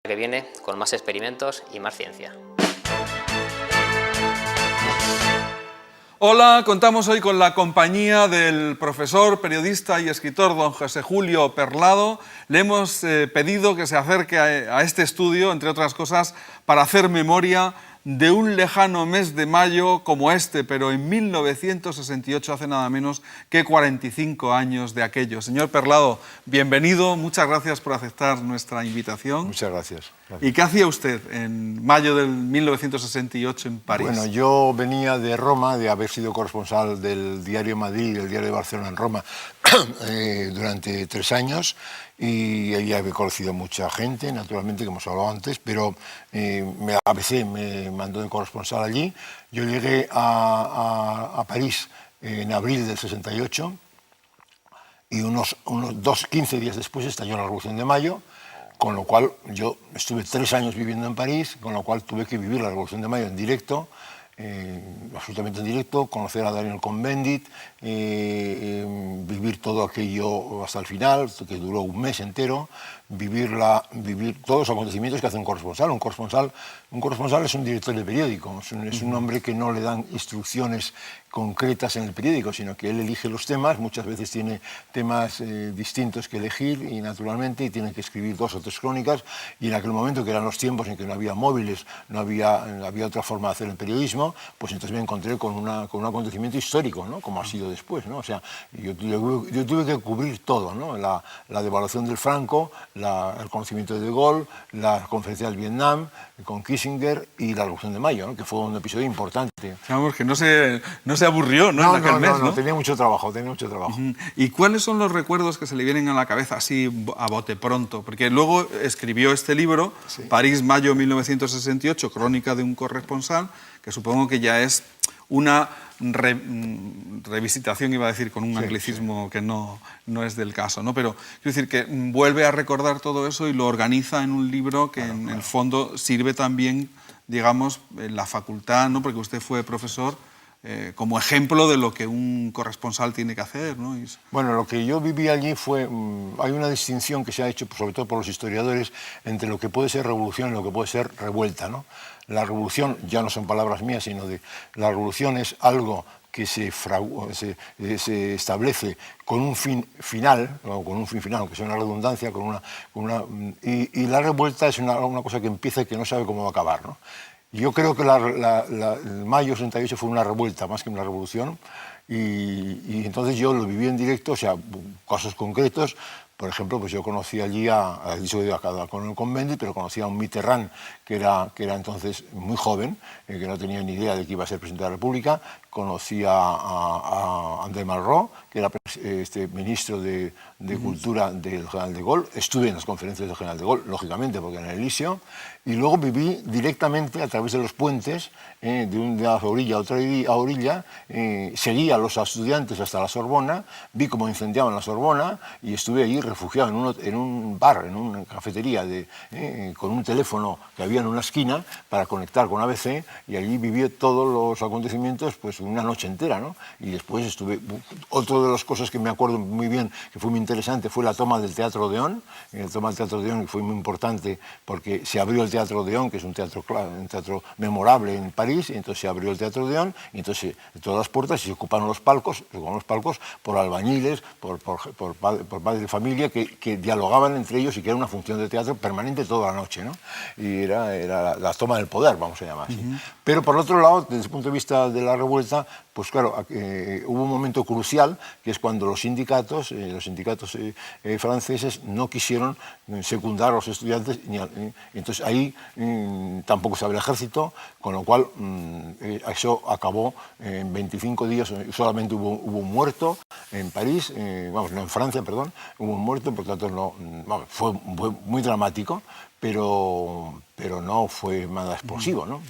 que viene con más experimentos y más ciencia. Hola, contamos hoy con la compañía del profesor, periodista y escritor don José Julio Perlado. Le hemos pedido que se acerque a este estudio, entre otras cosas, para hacer memoria de un lejano mes de mayo como este, pero en 1968, hace nada menos que 45 años de aquello. Señor Perlado, bienvenido, muchas gracias por aceptar nuestra invitación. Muchas gracias. ¿Y qué hacía usted en mayo del 1968 en París? Bueno, yo venía de Roma, de haber sido corresponsal del diario Madrid y del diario de Barcelona en Roma durante 3 años, y ahí había conocido mucha gente, naturalmente, que hemos hablado antes, pero ABC me mandó de corresponsal allí. Yo llegué a París en abril del 68 y unos 15 días después estalló la Revolución de Mayo, con lo cual yo estuve 3 años viviendo en París, con lo cual tuve que vivir la Revolución de Mayo en directo, absolutamente en directo, conocer a Daniel Cohn-Bendit, vivir todo aquello hasta el final, que duró un mes entero, vivir todos los acontecimientos que hace un corresponsal. Un corresponsal es un director de periódico, es un hombre que no le dan instrucciones concretas en el periódico, sino que él elige los temas, muchas veces tiene temas distintos que elegir y naturalmente tiene que escribir 2 o 3 crónicas, y en aquel momento, que eran los tiempos en que no había móviles, no había otra forma de hacer el periodismo, pues entonces me encontré con un acontecimiento histórico, ¿no? Como ha sido después, ¿no? O sea, yo tuve que cubrir todo, ¿no? La devaluación del franco, el conocimiento de Gaulle, la conferencia del Vietnam con Kissinger y la Revolución de Mayo, ¿no? Que fue un episodio importante. Vamos, que no se aburrió, ¿no? En aquel mes, ¿no? Tenía mucho trabajo. ¿Y cuáles son los recuerdos que se le vienen a la cabeza así a bote pronto? Porque luego escribió este libro, sí. París, mayo 1968, crónica de un corresponsal, que supongo que ya es una revisitación, iba a decir con un anglicismo que no es del caso, ¿no? Pero quiero decir que vuelve a recordar todo eso y lo organiza en un libro que en el fondo sirve también, digamos, en la facultad, ¿no? Porque usted fue profesor, como ejemplo de lo que un corresponsal tiene que hacer, ¿no? Bueno, lo que yo viví allí fue... hay una distinción que se ha hecho, sobre todo por los historiadores, entre lo que puede ser revolución y lo que puede ser revuelta, ¿no? La revolución, ya no son palabras mías, sino la revolución es algo que se establece con un fin final, aunque sea una redundancia, y la revuelta es una cosa que empieza y que no sabe cómo va a acabar, ¿no? Yo creo que el mayo 68 fue una revuelta más que una revolución, y entonces yo lo viví en directo, o sea, casos concretos. Por ejemplo, pues yo conocí allí con el Cohn-Bendit, pero conocí a un Mitterrand que era entonces muy joven, que no tenía ni idea de que iba a ser presidente de la República. Conocí a André Malraux, que era ministro de Cultura del general de Gaulle. Estuve en las conferencias del general de Gaulle, lógicamente, porque era en el Elíseo. Y luego viví directamente a través de los puentes, de una orilla a otra orilla, seguía a los estudiantes hasta la Sorbona, vi cómo incendiaban la Sorbona y estuve allí refugiado en un bar, en una cafetería, con un teléfono que había en una esquina para conectar con ABC, y allí viví todos los acontecimientos pues una noche entera, ¿no? Y después otra de las cosas que me acuerdo muy bien, que fue muy interesante, fue la toma del Teatro Odeón. La toma del Teatro Odeón fue muy importante porque se abrió el Teatro Odeón, que es un teatro memorable en París, y entonces se abrió el Teatro Odeón, y entonces todas las puertas, y se ocuparon los palcos por albañiles, por padres de familia que dialogaban entre ellos, y que era una función de teatro permanente toda la noche, ¿no? Y era la toma del poder, vamos a llamar así. Pero por otro lado, desde el punto de vista de la revuelta, pues claro, hubo un momento crucial, que es cuando los sindicatos franceses no quisieron secundar a los estudiantes, entonces ahí tampoco estaba el ejército, con lo cual eso acabó en 25 días, solamente hubo un muerto en París, no en Francia, perdón, hubo un muerto, por tanto fue muy dramático, pero no fue nada explosivo, ¿no?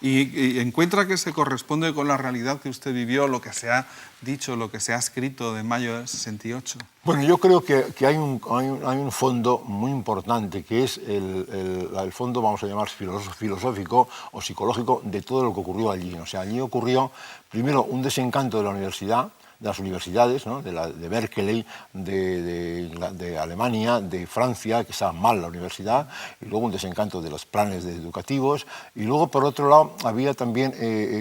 ¿Y encuentra que se corresponde con la realidad que usted vivió, lo que se ha dicho, lo que se ha escrito de mayo del 68? Bueno, yo creo que hay un fondo muy importante, que es el fondo, vamos a llamar filosófico o psicológico, de todo lo que ocurrió allí. O sea, allí ocurrió, primero, un desencanto de la universidad, las universidades, ¿no? de Berkeley, de Alemania, de Francia, que estaba mal la universidad, y luego un desencanto de los planes educativos, y luego por otro lado había también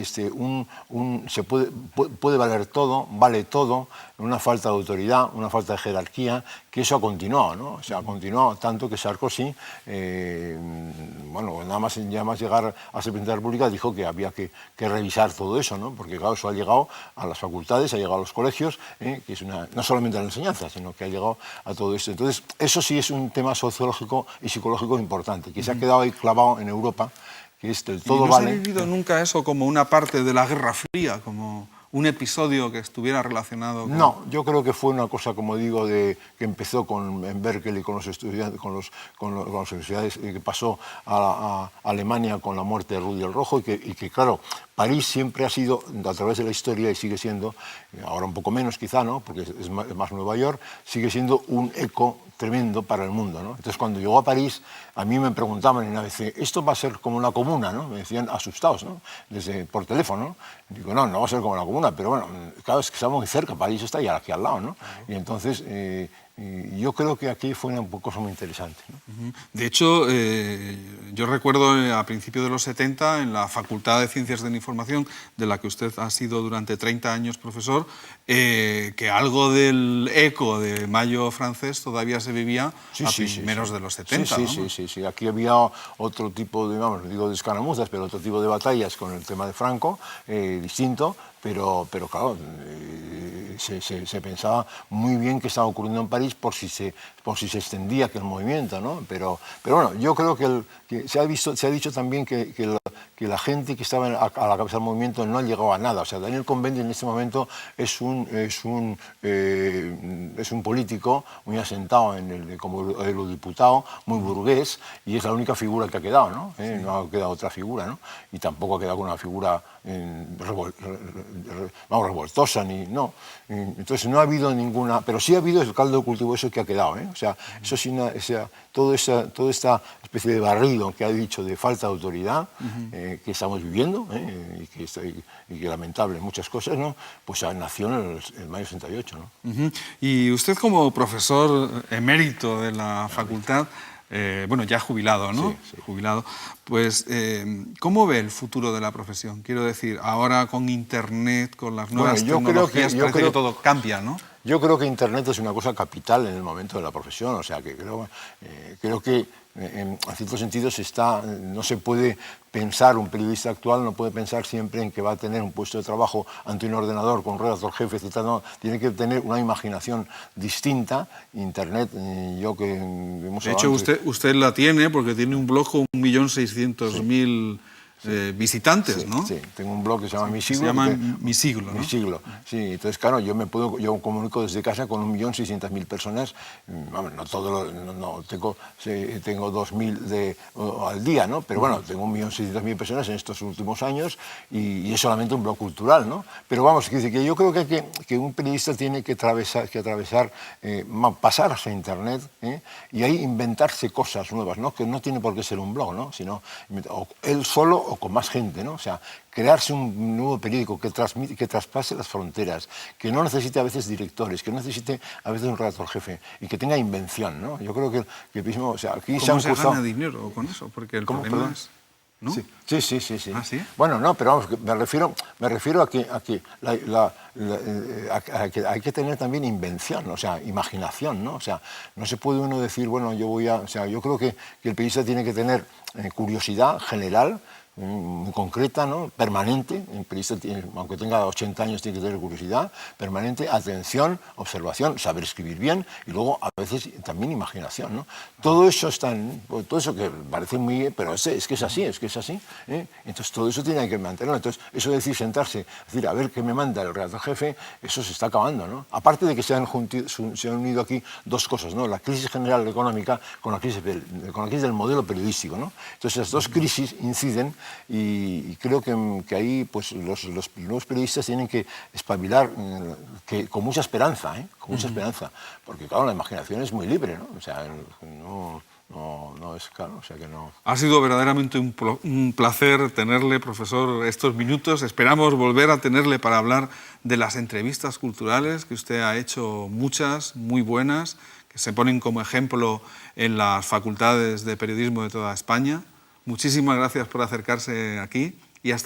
se puede valer todo, vale todo, una falta de autoridad, una falta de jerarquía, que eso ha continuado, ¿no? O sea, ha continuado tanto que Sarkozy, bueno, nada más llegar a ser presidente de la República, dijo que había que revisar todo eso, ¿no? Porque claro, eso ha llegado a las facultades, ha llegado a los colegios, que es no solamente a la enseñanza, sino que ha llegado a todo esto. Entonces, eso sí es un tema sociológico y psicológico importante, que se ha quedado ahí clavado en Europa, que es del todo ¿Y no vale. se ha vivido nunca eso como una parte de la Guerra Fría, como un episodio que estuviera relacionado con... No, yo creo que fue una cosa, como digo, que empezó en Berkeley con los estudiantes, con las universidades, que pasó a Alemania con la muerte de Rudy el Rojo, y que claro, París siempre ha sido, a través de la historia, y sigue siendo, ahora un poco menos quizá, ¿no? Porque es más Nueva York, sigue siendo un eco tremendo para el mundo, ¿no? Entonces, cuando llegó a París, a mí me preguntaban en ABC, ¿esto va a ser como una comuna, ¿no? Me decían asustados, ¿no? Por teléfono, ¿no? Digo, no va a ser como una comuna, pero bueno, claro, es que estamos muy cerca, París está ya aquí al lado, ¿no? Y entonces, yo creo que aquí fue una cosa muy interesante, ¿no? De hecho, yo recuerdo a principios de los 70, en la Facultad de Ciencias de la Información, de la que usted ha sido durante 30 años profesor, que algo del eco de Mayo francés todavía se vivía a primeros de los 70. Sí. Aquí había otro tipo de, vamos, no digo de escaramuzas, pero otro tipo de batallas con el tema de Franco, distinto, pero claro, se pensaba muy bien que estaba ocurriendo en París por si se extendía aquel movimiento, ¿no? Pero bueno, yo creo que se ha dicho también que la gente que estaba a la cabeza del movimiento no ha llegado a nada. O sea, Daniel Cohn-Bendit en este momento es un político muy asentado como eurodiputado, muy burgués, y es la única figura que ha quedado, ¿no? No ha quedado otra figura, ¿no? Y tampoco ha quedado una figura revoltosa, no. Entonces no ha habido ninguna, pero sí ha habido el caldo de cultivo eso que ha quedado, ¿eh? O sea, eso sí, toda esta especie de barrido que ha dicho de falta de autoridad que estamos viviendo, y que lamentable muchas cosas, ¿no? Pues nació en el mayo 68, ¿no? Y usted como profesor emérito de la facultad, bueno, ya jubilado, ¿no? Sí. Jubilado. Pues, ¿cómo ve el futuro de la profesión? Quiero decir, ahora con Internet, con las nuevas tecnologías, parece que todo cambia, ¿no? Yo creo que Internet es una cosa capital en el momento de la profesión, o sea, que creo que en ciertos sentidos no se puede pensar, un periodista actual no puede pensar siempre en que va a tener un puesto de trabajo ante un ordenador con un redactor jefe, etc. No, tiene que tener una imaginación distinta. Internet, yo que hemos De hecho, usted la tiene porque tiene un blog con 1.600.000 visitantes, ¿no? Sí, tengo un blog que se llama Mi Siglo. Se llama Mi Siglo, ¿no? Mi Siglo, sí. Entonces, claro, yo comunico desde casa con 1.600.000 personas. Vamos, no todo tengo 2.000 al día, ¿no? Pero bueno, tengo 1.600.000 personas en estos últimos años y es solamente un blog cultural, ¿no? Pero vamos, que yo creo que un periodista tiene que atravesar, pasar hacia Internet, y ahí inventarse cosas nuevas, ¿no? Que no tiene por qué ser un blog, ¿no? Sino él solo o con más gente, ¿no? O sea, crearse un nuevo periódico que traspase las fronteras, que no necesite a veces directores, que no necesite a veces un redactor jefe y que tenga invención, ¿no? Yo creo que el mismo, o sea, aquí ¿Cómo se gana dinero con eso? Porque el problema es... ¿no? Sí. ¿Ah, sí? Bueno, no, pero vamos, me refiero a que hay que tener también invención, o sea, imaginación, ¿no? O sea, no se puede uno decir, bueno, o sea, yo creo que el periodista tiene que tener curiosidad general, muy concreta, ¿no? Permanente. El periodista, aunque tenga 80 años, tiene que tener curiosidad permanente, atención, observación, saber escribir bien y luego a veces también imaginación, ¿no? Todo eso todo eso que parece muy... pero es que es así, ¿eh? Entonces todo eso tiene que mantenerlo. Entonces eso de decir, sentarse, decir, a ver qué me manda el redactor jefe, eso se está acabando, ¿no? Aparte de que se han unido aquí dos cosas, ¿no? La crisis general económica con la crisis del modelo periodístico, ¿no? Entonces las dos crisis inciden y creo que ahí pues, los nuevos periodistas tienen que espabilar con mucha esperanza, con mucha esperanza, porque claro, la imaginación es muy libre, ¿no? O sea, No es claro, o sea que no. Ha sido verdaderamente un placer tenerle, profesor, estos minutos. Esperamos volver a tenerle para hablar de las entrevistas culturales, que usted ha hecho muchas, muy buenas, que se ponen como ejemplo en las facultades de periodismo de toda España. Muchísimas gracias por acercarse aquí y hasta